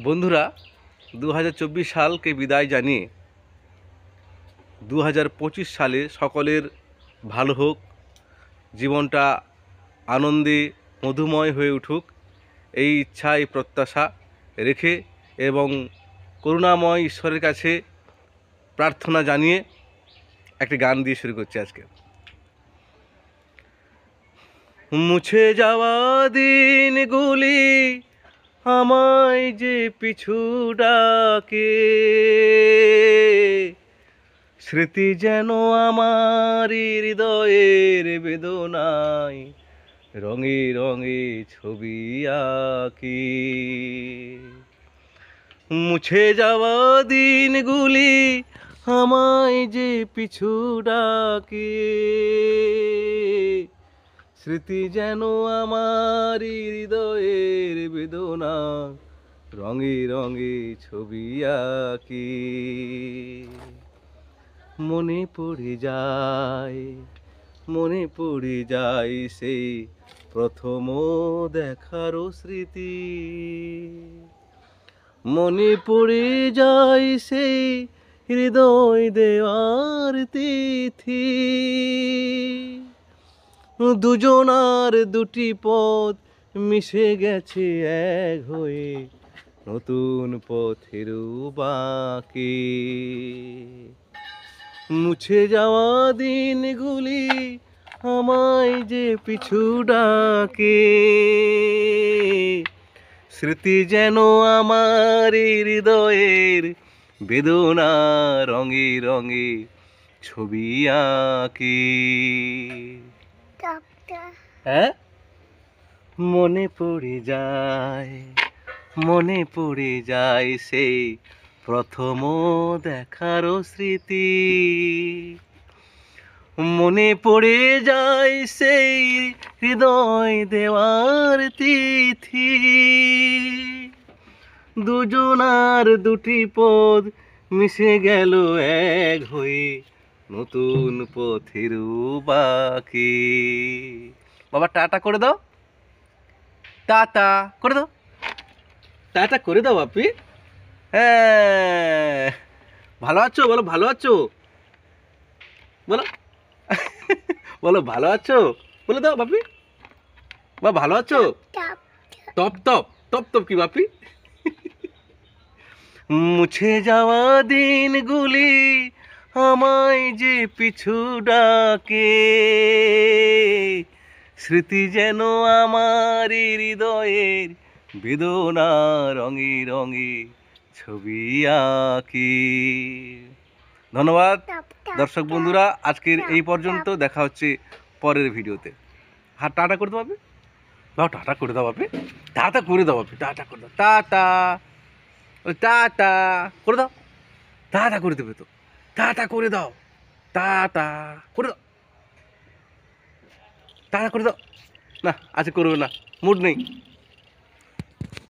বন্ধুরা, 2024 সালকে বিদায় জানিয়ে 2025 সালে সকলের ভালো হোক, জীবনটা আনন্দে মধুময় হয়ে উঠুক, এই ইচ্ছা এই প্রত্যাশা রেখে এবং করুণাময় ঈশ্বরের কাছে প্রার্থনা জানিয়ে একটি গান দিয়ে শুরু করছি আজকে। মুছে যাওয়া দিনগুলি আমায় যে পিছু ডাকে, স্মৃতি যেন আমার হৃদয়ের বেদনায় রঙে রঙে ছবি আঁকি। মুছে যাওয়া দিনগুলি আমায় যে পিছু ডাকে, স্মৃতি যেন আমার হৃদয়ের বেদনা রঙে রঙে ছবি আঁকি। মনে পড়ে যায় সেই প্রথম দেখার স্মৃতি, মনে পড়ে যায় সেই হৃদয় দেওয়ার তিথি। দুজনার দুটি পথ মিশে গেছে এক হয়ে নতুন পথের বাঁকে। মুছে যাওয়া দিনগুলি আমায় যে পিছু ডাকে, স্মৃতি যেন আমার হৃদয়ের বেদনা রঙে রঙে ছবি আঁকি। হ্যাঁ, মনে পড়ে যায় সেই প্রথম দেখার স্মৃতি, মনে পড়ে যায় সেই হৃদয় দেওয়ার তিথি। দুজনার দুটি পথ মিশে গেল এক হয়ে নতুন পথের বাঁকে। বাবা টাটা করে দাও, টাটা করে দাও, টাটা করে দাও বাপি। হ্যাঁ, ভালো আছো? বলো ভালো আছো, বলো বলো ভালো আছো, বলে দাও বাপি। বা ভালো আছো? টপ টপ টপ টপ কি বাপি? মুছে যাওয়া দিনগুলি আমায় যে পিছু ডাকে, স্মৃতি যেন আমার হৃদয়ের বেদনা রঙে রঙে ছবি আঁকি। ধন্যবাদ দর্শক বন্ধুরা, আজকের এই পর্যন্ত। দেখা হচ্ছে পরের ভিডিওতে। হ্যাঁ, টাটা করে দাও বাপি, দাও টাটা করে দাও বাপি, টাটা করে দাও বাপি, টাটা করে দাও, টাটা টাটা করে দাও, টাটা করে দেবে তো, টাটা করে দাও, টাটা করে দাও, টাটা করে দাও। না আজকে করবে না, মুড নেই।